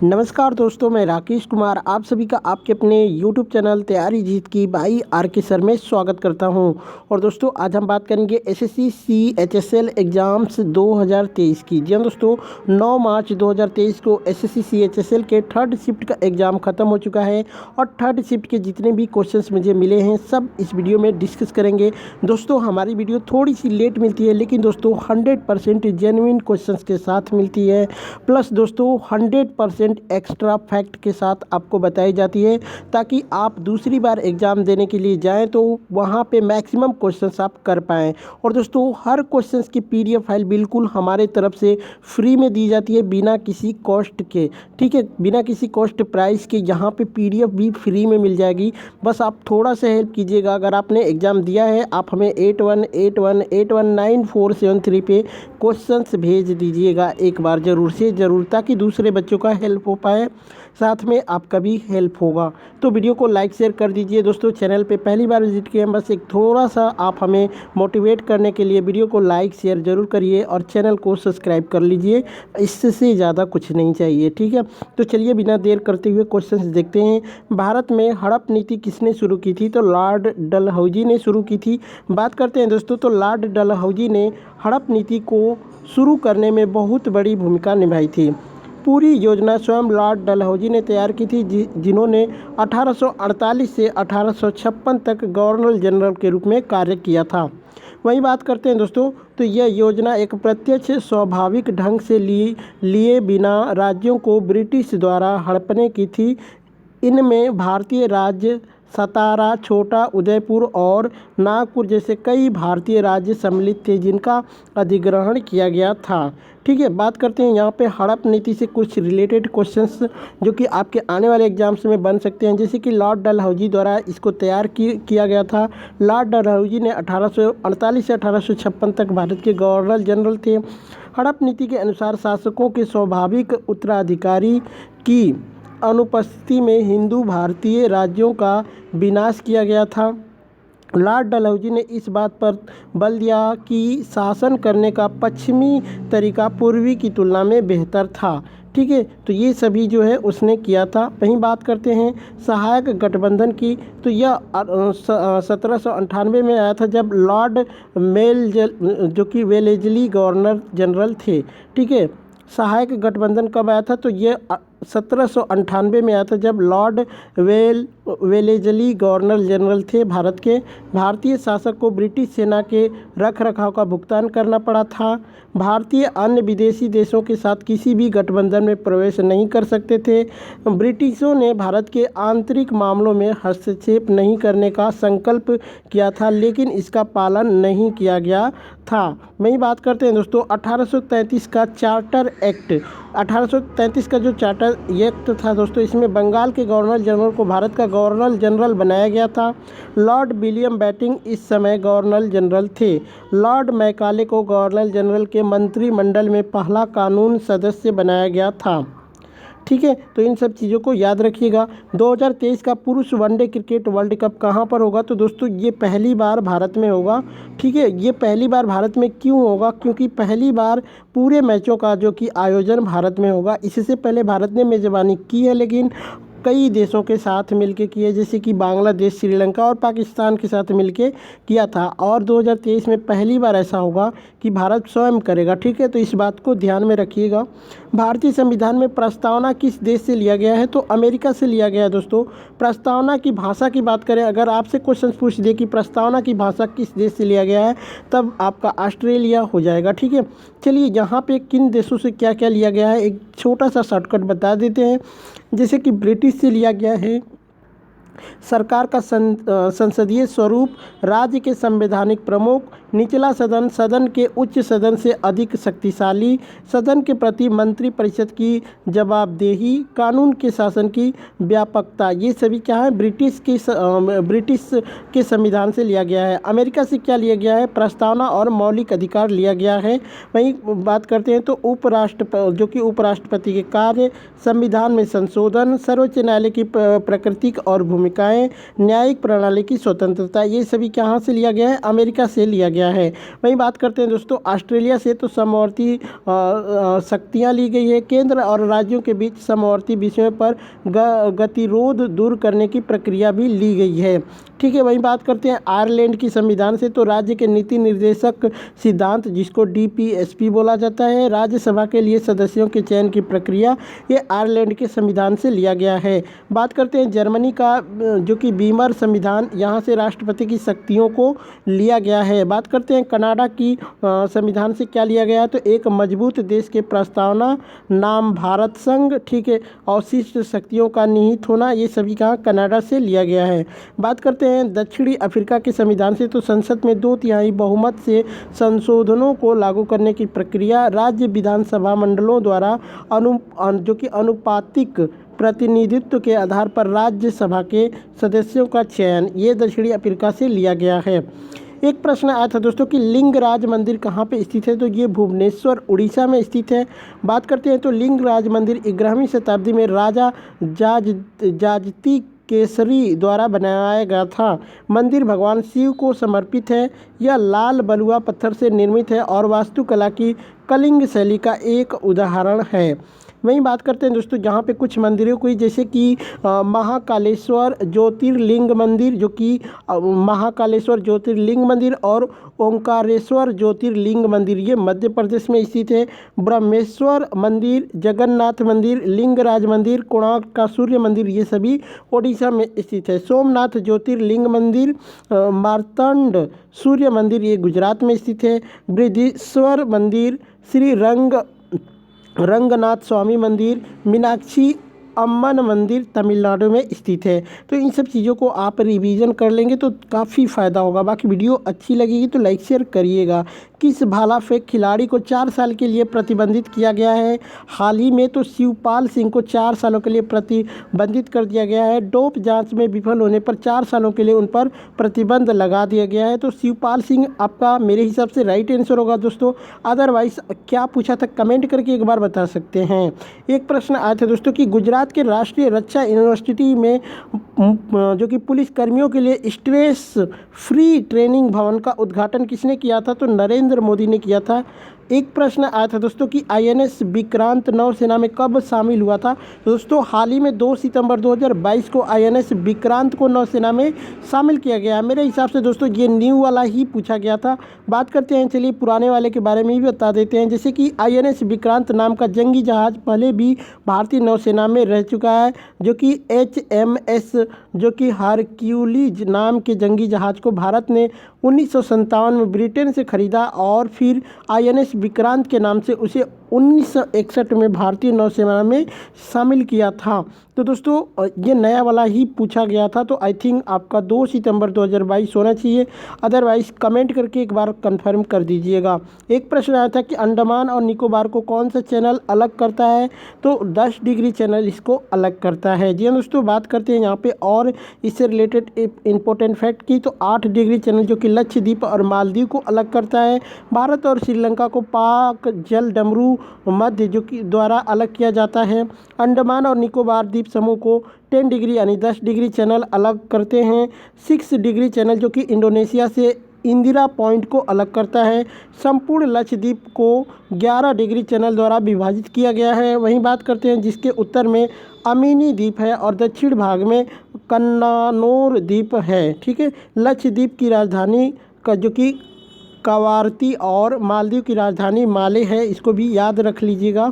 नमस्कार दोस्तों, मैं राकेश कुमार आप सभी का आपके अपने YouTube चैनल तैयारी जीत की भाई आर के सर में स्वागत करता हूं। और दोस्तों आज हम बात करेंगे एसएससी CHSL एग्ज़ाम्स 2023 की। जी हाँ दोस्तों, 9 मार्च 2023 को एसएससी CHSL के थर्ड शिफ्ट का एग्ज़ाम ख़त्म हो चुका है और थर्ड शिफ्ट के जितने भी क्वेश्चंस मुझे मिले हैं सब इस वीडियो में डिस्कस करेंगे। दोस्तों हमारी वीडियो थोड़ी सी लेट मिलती है, लेकिन दोस्तों 100% जेन्युइन क्वेश्चंस के साथ मिलती है, प्लस दोस्तों 100% एक्स्ट्रा फैक्ट के साथ आपको बताई जाती है, ताकि आप दूसरी बार एग्ज़ाम देने के लिए जाएं तो वहां पे मैक्सिमम क्वेश्चंस आप कर पाएँ। और दोस्तों हर क्वेश्चंस की PDF फाइल बिल्कुल हमारे तरफ से फ्री में दी जाती है, बिना किसी कॉस्ट के। ठीक है, बिना किसी कॉस्ट प्राइस के यहाँ पे PDF भी फ्री में मिल जाएगी। बस आप थोड़ा सा हेल्प कीजिएगा। अगर आपने एग्ज़ाम दिया है आप हमें 8181819473 पे क्वेश्चंस भेज दीजिएगा एक बार ज़रूर से ज़रूर, ताकि दूसरे बच्चों का हेल्प हो पाए, साथ में आपका भी हेल्प होगा। तो वीडियो को लाइक शेयर कर दीजिए। दोस्तों चैनल पे पहली बार विजिट किए हैं, बस एक थोड़ा सा आप हमें मोटिवेट करने के लिए वीडियो को लाइक शेयर ज़रूर करिए और चैनल को सब्सक्राइब कर लीजिए। इससे ज़्यादा कुछ नहीं चाहिए, ठीक है। तो चलिए बिना देर करते हुए क्वेश्चन देखते हैं। भारत में हड़प नीति किसने शुरू की थी? तो लॉर्ड डलहौजी ने शुरू की थी। बात करते हैं दोस्तों, तो लॉर्ड डलहौजी ने हड़प नीति को शुरू करने में बहुत बड़ी भूमिका निभाई थी। पूरी योजना स्वयं लॉर्ड डलहौजी ने तैयार की थी, जिन्होंने 1848 से 1856 तक गवर्नर जनरल के रूप में कार्य किया था। वहीं बात करते हैं दोस्तों, तो यह योजना एक प्रत्यक्ष स्वाभाविक ढंग से लिए बिना राज्यों को ब्रिटिश द्वारा हड़पने की थी। इनमें भारतीय राज्य सतारा, छोटा उदयपुर और नागपुर जैसे कई भारतीय राज्य सम्मिलित थे, जिनका अधिग्रहण किया गया था। ठीक है, बात करते हैं यहाँ पे हड़प नीति से कुछ रिलेटेड क्वेश्चंस जो कि आपके आने वाले एग्जाम्स में बन सकते हैं। जैसे कि लॉर्ड डलहौजी द्वारा इसको तैयार किया गया था। लॉर्ड डलहौजी ने 1848 से 1856 तक भारत के गवर्नर जनरल थे। हड़प नीति के अनुसार शासकों के स्वाभाविक उत्तराधिकारी की अनुपस्थिति में हिंदू भारतीय राज्यों का विनाश किया गया था। लॉर्ड डलहौजी ने इस बात पर बल दिया कि शासन करने का पश्चिमी तरीका पूर्वी की तुलना में बेहतर था। ठीक है, तो ये सभी जो है उसने किया था। वहीं बात करते हैं सहायक गठबंधन की, तो यह 1798 में आया था, जब लॉर्ड जो कि वेलेजली गवर्नर जनरल थे। ठीक है, सहायक गठबंधन कब आया था? तो ये 1798 में आया था, जब लॉर्ड वेलेजली गवर्नर जनरल थे भारत के। भारतीय शासक को ब्रिटिश सेना के रखरखाव का भुगतान करना पड़ा था। भारतीय अन्य विदेशी देशों के साथ किसी भी गठबंधन में प्रवेश नहीं कर सकते थे। ब्रिटिशों ने भारत के आंतरिक मामलों में हस्तक्षेप नहीं करने का संकल्प किया था, लेकिन इसका पालन नहीं किया गया था। वहीं बात करते हैं दोस्तों 1833 का चार्टर एक्ट। 1833 का जो चार्टर एक्ट था दोस्तों, इसमें बंगाल के गवर्नर जनरल को भारत का गवर्नर जनरल बनाया गया था। लॉर्ड विलियम बेटिंग इस समय गवर्नर जनरल थे। लॉर्ड मैकाले को गवर्नर जनरल के मंत्रिमंडल में पहला कानून सदस्य बनाया गया था। ठीक है, तो इन सब चीज़ों को याद रखिएगा। 2023 का पुरुष वनडे क्रिकेट वर्ल्ड कप कहाँ पर होगा? तो दोस्तों ये पहली बार भारत में होगा। ठीक है, ये पहली बार भारत में क्यों होगा? क्योंकि पहली बार पूरे मैचों का जो कि आयोजन भारत में होगा। इससे पहले भारत ने मेज़बानी की है, लेकिन कई देशों के साथ मिलके किए, जैसे कि बांग्लादेश, श्रीलंका और पाकिस्तान के साथ मिलके किया था। और 2023 में पहली बार ऐसा होगा कि भारत स्वयं करेगा। ठीक है, तो इस बात को ध्यान में रखिएगा। भारतीय संविधान में प्रस्तावना किस देश से लिया गया है? तो अमेरिका से लिया गया है दोस्तों। प्रस्तावना की भाषा की बात करें, अगर आपसे क्वेश्चन पूछ दे कि प्रस्तावना की भाषा किस देश से लिया गया है, तब आपका ऑस्ट्रेलिया हो जाएगा। ठीक है, चलिए यहाँ पे किन देशों से क्या क्या लिया गया है एक छोटा सा शॉर्टकट बता देते हैं। जैसे कि ब्रिटिश से लिया गया है सरकार का संसदीय स्वरूप, राज्य के संवैधानिक प्रमुख, निचला सदन, सदन के उच्च सदन से अधिक शक्तिशाली, सदन के प्रति मंत्रिपरिषद की जवाबदेही, कानून के शासन की व्यापकता, ये सभी क्या है? ब्रिटिश के संविधान से लिया गया है। अमेरिका से क्या लिया गया है? प्रस्तावना और मौलिक अधिकार लिया गया है। वहीं बात करते हैं तो उपराष्ट्रपति के कार्य, संविधान में संशोधन, सर्वोच्च न्यायालय की प्राकृतिक और भूमिकाएं, न्यायिक प्रणाली की स्वतंत्रता, ये सभी कहाँ से लिया गया है? अमेरिका से लिया गया गया है। वहीं बात करते हैं दोस्तों ऑस्ट्रेलिया से, तो समवर्ती शक्तियाँ ली गई है। केंद्र और राज्यों के बीच समवर्ती विषयों पर गतिरोध दूर करने की प्रक्रिया भी ली गई है। ठीक है, वहीं बात करते हैं आयरलैंड की संविधान से, तो राज्य के नीति निर्देशक सिद्धांत जिसको DPSP बोला जाता है, राज्यसभा के लिए सदस्यों के चयन की प्रक्रिया, ये आयरलैंड के संविधान से लिया गया है। बात करते हैं जर्मनी का, जो कि बीमर संविधान, यहाँ से राष्ट्रपति की शक्तियों को लिया गया है। बात करते हैं कनाडा की संविधान से क्या लिया गया है, तो एक मजबूत देश के प्रस्तावना, नाम भारत संघ, ठीक है, अवशिष्ट शक्तियों का निहित होना, ये सभी कहाँ कनाडा से लिया गया है। बात करते हैं दक्षिणी अफ्रीका के संविधान से, तो संसद में 2/3 बहुमत से संशोधनों को लागू करने की प्रक्रिया, राज्य विधानसभा मंडलों द्वारा जो कि अनुपातिक प्रतिनिधित्व के आधार पर राज्यसभा के सदस्यों का चयन, ये दक्षिणी अफ्रीका से लिया गया है। एक प्रश्न आया था दोस्तों कि लिंगराज मंदिर कहाँ पे स्थित है, तो ये भुवनेश्वर उड़ीसा में स्थित है। बात करते हैं तो लिंगराज मंदिर 11वीं शताब्दी में राजा जाजती केसरी द्वारा बनाया गया था। मंदिर भगवान शिव को समर्पित है। यह लाल बलुआ पत्थर से निर्मित है और वास्तुकला की कलिंग शैली का एक उदाहरण है। वहीं बात करते हैं दोस्तों जहाँ पे कुछ मंदिरों को, जैसे कि महाकालेश्वर ज्योतिर्लिंग मंदिर, जो कि महाकालेश्वर ज्योतिर्लिंग मंदिर और ओंकारेश्वर ज्योतिर्लिंग मंदिर, ये मध्य प्रदेश में स्थित है। ब्रह्मेश्वर मंदिर, जगन्नाथ मंदिर, लिंगराज मंदिर, कोणार्क का सूर्य मंदिर, ये सभी ओडिशा में स्थित है। सोमनाथ ज्योतिर्लिंग मंदिर, मार्तंड सूर्य मंदिर, ये गुजरात में स्थित है। बृहदीश्वर मंदिर, श्री रंगनाथ स्वामी मंदिर, मीनाक्षी अम्मन मंदिर तमिलनाडु में स्थित है। तो इन सब चीज़ों को आप रिवीजन कर लेंगे तो काफ़ी फ़ायदा होगा। बाकी वीडियो अच्छी लगेगी तो लाइक शेयर करिएगा। किस भाला फेंक खिलाड़ी को 4 साल के लिए प्रतिबंधित किया गया है? हाल ही में तो शिवपाल सिंह को 4 सालों के लिए प्रतिबंधित कर दिया गया है। डोप जांच में विफल होने पर 4 सालों के लिए उन पर प्रतिबंध लगा दिया गया है। तो शिवपाल सिंह आपका मेरे हिसाब से राइट आंसर होगा दोस्तों। अदरवाइज क्या पूछा था कमेंट करके एक बार बता सकते हैं। एक प्रश्न आया था दोस्तों कि गुजरात के राष्ट्रीय रक्षा यूनिवर्सिटी में जो कि पुलिस कर्मियों के लिए स्ट्रेस फ्री ट्रेनिंग भवन का उद्घाटन किसने किया था? तो नरेंद्र मोदी ने किया था। एक प्रश्न आया था दोस्तों कि INS विक्रांत नौसेना में कब शामिल हुआ था? तो दोस्तों हाल ही में 2 सितंबर 2022 को INS विक्रांत को नौसेना में शामिल किया गया। मेरे हिसाब से दोस्तों ये न्यू वाला ही पूछा गया था। बात करते हैं, चलिए पुराने वाले के बारे में भी बता देते हैं। जैसे कि INS विक्रांत नाम का जंगी जहाज़ पहले भी भारतीय नौसेना में रह चुका है, जो कि HMS जो कि हरक्यूलिस नाम के जंगी जहाज़ को भारत ने 1957 में ब्रिटेन से खरीदा और फिर INS विक्रांत के नाम से उसे 1961 में भारतीय नौसेना में शामिल किया था। तो दोस्तों ये नया वाला ही पूछा गया था, तो आई थिंक आपका 2 सितंबर 2022 होना चाहिए। अदरवाइज कमेंट करके एक बार कंफर्म कर दीजिएगा। एक प्रश्न आया था कि अंडमान और निकोबार को कौन सा चैनल अलग करता है? तो 10 डिग्री चैनल इसको अलग करता है। जी हाँ दोस्तों, बात करते हैं यहाँ पे और इससे रिलेटेड इंपॉर्टेंट फैक्ट की, तो 8 डिग्री चैनल जो कि लक्षद्वीप और मालदीव को अलग करता है। भारत और श्रीलंका को पाक जल डमरू मध्य जो कि द्वारा अलग किया जाता है। अंडमान और निकोबार द्वीप समूह को 10 डिग्री यानी 10 डिग्री चैनल अलग करते हैं। 6 डिग्री चैनल जो कि इंडोनेशिया से इंदिरा पॉइंट को अलग करता है। संपूर्ण लक्षद्वीप को 11 डिग्री चैनल द्वारा विभाजित किया गया है। वहीं बात करते हैं जिसके उत्तर में अमीनी द्वीप है और दक्षिण भाग में कन्नानोर द्वीप है। ठीक है, लक्षद्वीप की राजधानी का जो कि कवारती और मालदीव की राजधानी माले है, इसको भी याद रख लीजिएगा,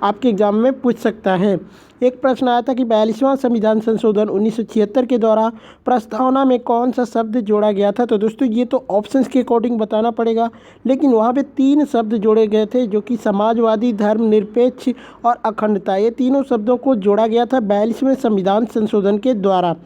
आपके एग्जाम में पूछ सकता है। एक प्रश्न आया था कि 42वां संविधान संशोधन 1976 के द्वारा प्रस्तावना में कौन सा शब्द जोड़ा गया था? तो दोस्तों ये तो ऑप्शंस के अकॉर्डिंग बताना पड़ेगा, लेकिन वहाँ पे 3 शब्द जोड़े गए थे जो कि समाजवादी, धर्मनिरपेक्ष और अखंडता, ये तीनों शब्दों को जोड़ा गया था 42वें संविधान संशोधन के द्वारा।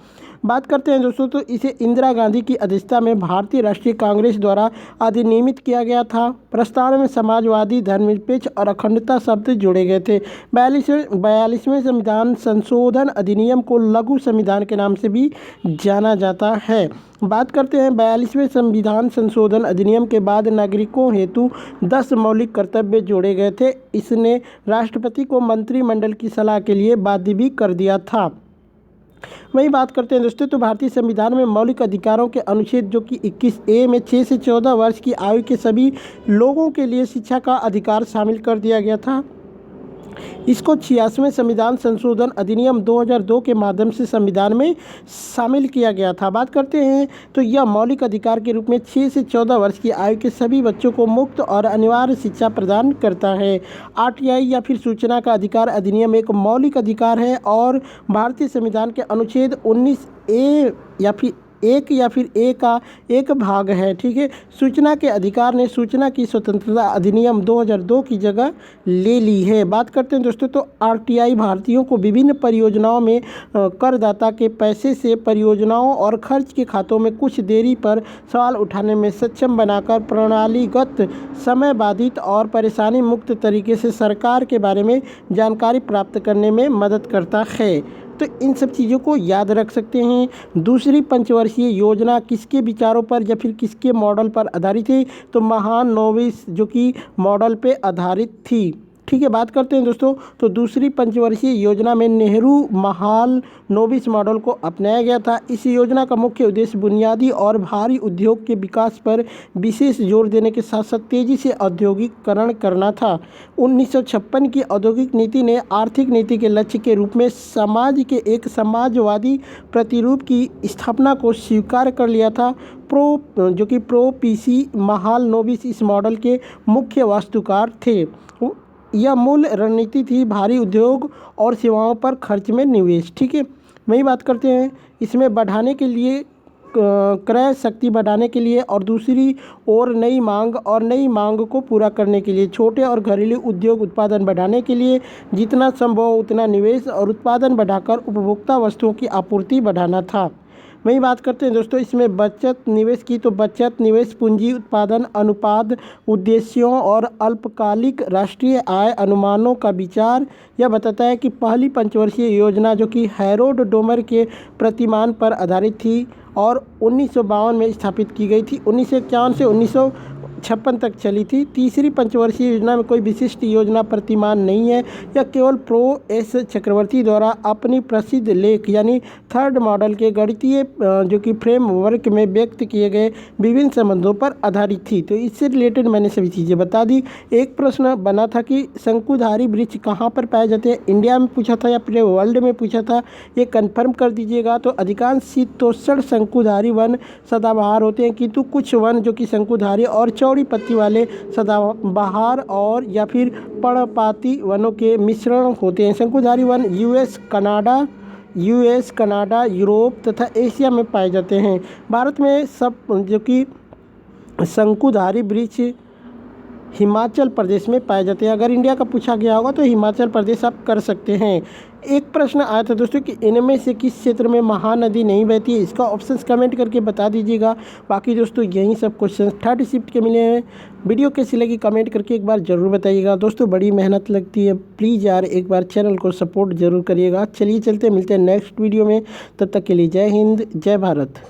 बात करते हैं दोस्तों, तो इसे इंदिरा गांधी की अध्यक्षता में भारतीय राष्ट्रीय कांग्रेस द्वारा अधिनियमित किया गया था। प्रस्तावना में समाजवादी, धर्मनिरपेक्ष और अखंडता शब्द जोड़े गए थे। 42वें संविधान संशोधन अधिनियम को लघु संविधान के नाम से भी जाना जाता है। बात करते हैं 42वें संविधान संशोधन अधिनियम के बाद नागरिकों हेतु 10 मौलिक कर्तव्य जोड़े गए थे। इसने राष्ट्रपति को मंत्रिमंडल की सलाह के लिए बाध्य भी कर दिया था। वही बात करते हैं दोस्तों, तो भारतीय संविधान में मौलिक अधिकारों के अनुच्छेद जो कि 21A में 6 से 14 वर्ष की आयु के सभी लोगों के लिए शिक्षा का अधिकार शामिल कर दिया गया था। इसको 86वें संविधान संशोधन अधिनियम 2002 के माध्यम से संविधान में शामिल किया गया था। बात करते हैं तो यह मौलिक अधिकार के रूप में 6 से 14 वर्ष की आयु के सभी बच्चों को मुफ्त और अनिवार्य शिक्षा प्रदान करता है। आरटीआई या फिर सूचना का अधिकार अधिनियम एक मौलिक अधिकार है और भारतीय संविधान के अनुच्छेद 19A या फिर ए का एक भाग है। ठीक है, सूचना के अधिकार ने सूचना की स्वतंत्रता अधिनियम 2002 की जगह ले ली है। बात करते हैं दोस्तों, तो आरटीआई भारतीयों को विभिन्न परियोजनाओं में करदाता के पैसे से परियोजनाओं और खर्च के खातों में कुछ देरी पर सवाल उठाने में सक्षम बनाकर प्रणालीगत, समय बाधित और परेशानी मुक्त तरीके से सरकार के बारे में जानकारी प्राप्त करने में मदद करता है। तो इन सब चीज़ों को याद रख सकते हैं। दूसरी पंचवर्षीय योजना किसके विचारों पर या फिर किसके मॉडल पर आधारित है? तो महालनोबिस जो कि मॉडल पे आधारित थी। ठीक है, बात करते हैं दोस्तों, तो दूसरी पंचवर्षीय योजना में नेहरू महालनोबिस मॉडल को अपनाया गया था। इस योजना का मुख्य उद्देश्य बुनियादी और भारी उद्योग के विकास पर विशेष जोर देने के साथ साथ तेजी से औद्योगिकरण करना था। 1956 की औद्योगिक नीति ने आर्थिक नीति के लक्ष्य के रूप में समाज के एक समाजवादी प्रतिरूप की स्थापना को स्वीकार कर लिया था। प्रो पीसी महालनोबिस इस मॉडल के मुख्य वास्तुकार थे। यह मूल रणनीति थी भारी उद्योग और सेवाओं पर खर्च में निवेश। ठीक है, वही बात करते हैं, इसमें बढ़ाने के लिए क्रय शक्ति बढ़ाने के लिए और दूसरी ओर नई मांग को पूरा करने के लिए छोटे और घरेलू उद्योग उत्पादन बढ़ाने के लिए जितना संभव उतना निवेश और उत्पादन बढ़ाकर उपभोक्ता वस्तुओं की आपूर्ति बढ़ाना था। वही बात करते हैं दोस्तों, इसमें बचत निवेश की, तो बचत निवेश पूंजी उत्पादन अनुपात उद्देश्यों और अल्पकालिक राष्ट्रीय आय अनुमानों का विचार यह बताता है कि पहली पंचवर्षीय योजना जो कि हैरोल्ड डोमर के प्रतिमान पर आधारित थी और 1952 में स्थापित की गई थी। 1951 से 1956 तक चली थी। तीसरी पंचवर्षीय योजना में कोई विशिष्ट योजना प्रतिमान नहीं है। यह केवल प्रो एस चक्रवर्ती द्वारा अपनी प्रसिद्ध लेख यानी थर्ड मॉडल के गणितीय जो कि फ्रेमवर्क में व्यक्त किए गए विभिन्न संबंधों पर आधारित थी। तो इससे रिलेटेड मैंने सभी चीज़ें बता दी। एक प्रश्न बना था कि शंकुधारी वृक्ष कहाँ पर पाए जाते हैं, इंडिया में पूछा था या पूरे वर्ल्ड में पूछा था, ये कंफर्म कर दीजिएगा। तो अधिकांश शीतोष्ण शंकुधारी वन सदाबहार होते हैं, किंतु कुछ वन जो कि शंकुधारी और चौड़ी पत्ती वाले सदाबहार और या फिर पर्णपाती वनों के मिश्रण होते हैं। शंकुधारी वन यूएस, कनाडा, यूरोप तथा एशिया में पाए जाते हैं। भारत में सब जो कि शंकुधारी वृक्ष हिमाचल प्रदेश में पाए जाते हैं। अगर इंडिया का पूछा गया होगा तो हिमाचल प्रदेश आप कर सकते हैं। एक प्रश्न आया था दोस्तों कि इनमें से किस क्षेत्र में महानदी नहीं बहती है, इसका ऑप्शंस कमेंट करके बता दीजिएगा। बाकी दोस्तों यही सब क्वेश्चन थर्ड शिफ्ट के मिले हैं। वीडियो कैसी लगी कमेंट करके एक बार ज़रूर बताइएगा। दोस्तों बड़ी मेहनत लगती है, प्लीज़ यार एक बार चैनल को सपोर्ट ज़रूर करिएगा। चलिए चलते मिलते हैं नेक्स्ट वीडियो में, तब तक के लिए जय हिंद, जय भारत।